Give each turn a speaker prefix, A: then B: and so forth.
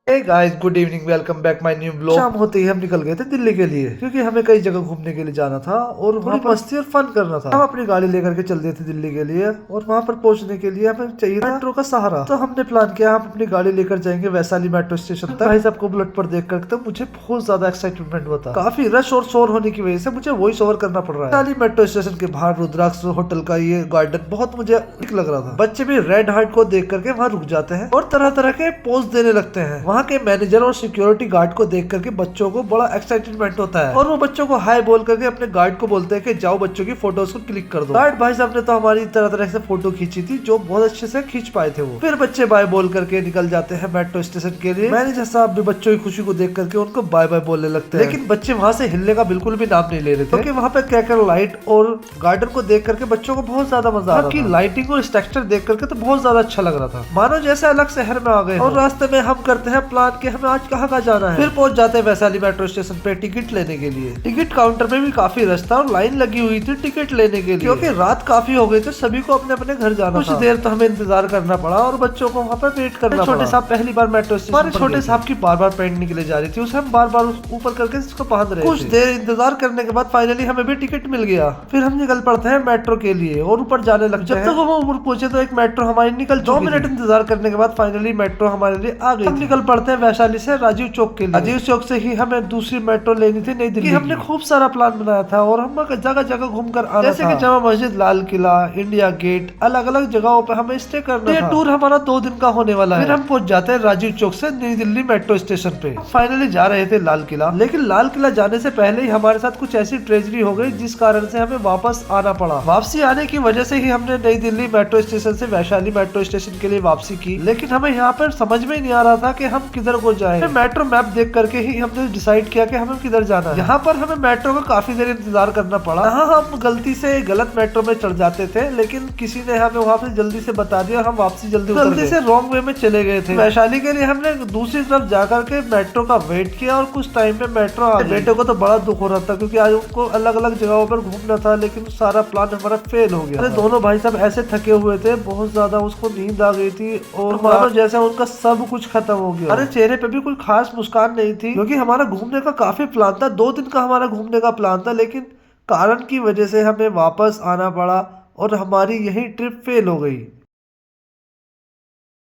A: Hey guys, good evening, welcome back my new blog. शाम होते ही हम निकल गए थे दिल्ली के लिए, क्योंकि हमें कई जगह घूमने के लिए जाना था और थोड़ी मस्ती और फन करना था। हम अपनी गाड़ी लेकर के चल दिए थे दिल्ली के लिए और वहाँ पर पहुंचने के लिए हमें चाहिए था मेट्रो का सहारा। तो हमने प्लान किया हम अपनी गाड़ी लेकर जाएंगे वैशाली मेट्रो स्टेशन तक। भाई साहब को बुलेट पर देख कर तो मुझे बहुत ज्यादा एक्साइटमेंट हुआ था। काफी रश और शोर होने की वजह से मुझे वॉइस ओवर करना पड़ रहा है। वैशाली मेट्रो स्टेशन के बाहर रुद्राक्ष होटल का ये गार्डन बहुत मुझे ठीक लग रहा था। बच्चे भी रेड हार्ट को देख करके वहाँ रुक जाते हैं और तरह तरह के पोज देने लगते हैं। वहाँ के मैनेजर और सिक्योरिटी गार्ड को देख करके बच्चों को बड़ा एक्साइटमेंट होता है और वो बच्चों को हाय बोल करके अपने गार्ड को बोलते हैं कि जाओ बच्चों की फोटोज को क्लिक कर दो। गार्ड भाई साहब ने तो हमारी तरह तरह से फोटो खींची थी जो बहुत अच्छे से खींच पाए थे। वो फिर बच्चे बाय बोल करके निकल जाते हैं मेट्रो स्टेशन के लिए। मैनेजर साहब भी बच्चों की खुशी को देख करके उनको बाय बाय बोलने लगते हैं, लेकिन बच्चे वहाँ से हिलने का बिल्कुल भी नाम नहीं ले रहे थे, क्योंकि वहाँ पे क्रैकर लाइट और गार्डन को देख करके बच्चों को बहुत ज्यादा मजा आ रहा था। लाइटिंग और स्ट्रक्चर देख करके तो बहुत ज्यादा अच्छा लग रहा था, मानो जैसे अलग शहर में आ गए। और रास्ते में हम करते हैं प्लान कि हमें आज कहाँ जाना है। फिर पहुंच जाते हैं वैशाली मेट्रो स्टेशन पे टिकट लेने के लिए। टिकट काउंटर में भी काफी रश था और लाइन लगी हुई थी टिकट लेने के लिए, क्योंकि रात काफी हो गई थी, सभी को अपने अपने घर जाना था। कुछ देर तो हमें इंतजार करना पड़ा और बच्चों को वहाँ पर वेट करना पड़ा। छोटे साहब पहली बार मेट्रो स्टेशन, हमारे छोटे साहब की बार बार पैंट निकले जा रही थी, उसे हम बार बार ऊपर करके उसको बांध रहे थे। कुछ देर इंतजार करने के बाद फाइनली हमें भी टिकट मिल गया। फिर हम निकल पड़ते हैं मेट्रो के लिए और ऊपर जाने लगते हैं। जब तक हम ऊपर पहुंचे तो एक मेट्रो हमारी निकल 2 मिनट इंतजार करने के बाद फाइनली मेट्रो हमारे लिए आ गई। हम निकल पड़ते हैं वैशाली से राजीव चौक के लिए। राजीव चौक से ही हमें दूसरी मेट्रो लेनी थी नई दिल्ली। हमने खूब सारा प्लान बनाया था और हम जगह जगह घूम कर आना था, जैसे कि जामा मस्जिद, लाल किला, इंडिया गेट, अलग अलग जगहों पे हमें स्टे करना था। ये टूर हमारा 2 दिन का होने वाला है। फिर हम पहुंच जाते हैं राजीव चौक से नई दिल्ली मेट्रो स्टेशन पे। फाइनली जा रहे थे लाल किला, लेकिन लाल किला जाने से पहले ही हमारे साथ कुछ ऐसी ट्रेजेडी हो गई जिस कारण से हमें वापस आना पड़ा। वापसी आने की वजह से ही हमने नई दिल्ली मेट्रो स्टेशन से वैशाली मेट्रो स्टेशन के लिए वापसी की, लेकिन हमें यहाँ पर समझ में नहीं आ रहा था कि हम किधर को जाएं। मेट्रो मैप देख करके ही हमने डिसाइड किया कि हमें किधर जाना है। यहाँ पर हमें मेट्रो का काफी देर इंतजार करना पड़ा। हाँ, हम गलती से गलत मेट्रो में चढ़ जाते थे, लेकिन किसी ने हमें वहाँ पे जल्दी से बता दिया, हम वापसी जल्दी से रॉन्ग वे में चले गए थे। वैशाली के लिए हमने दूसरी तरफ जाकर के मेट्रो का वेट किया और कुछ टाइम पे मेट्रो आ गई। बेटे को तो बड़ा दुख हो रहा था, क्योंकि आज उनको अलग अलग जगहों पर घूमना था, लेकिन सारा प्लान हमारा फेल हो गया। अरे दोनों भाई साहब ऐसे थके हुए थे, बहुत ज्यादा उसको नींद आ गई थी और मानो जैसे उनका सब कुछ खत्म हो गया। अरे चेहरे पे भी कोई खास मुस्कान नहीं थी, क्योंकि हमारा घूमने का काफी प्लान था, 2 दिन का हमारा घूमने का प्लान था, लेकिन कारण की वजह से हमें वापस आना पड़ा और हमारी यही ट्रिप फेल हो गई।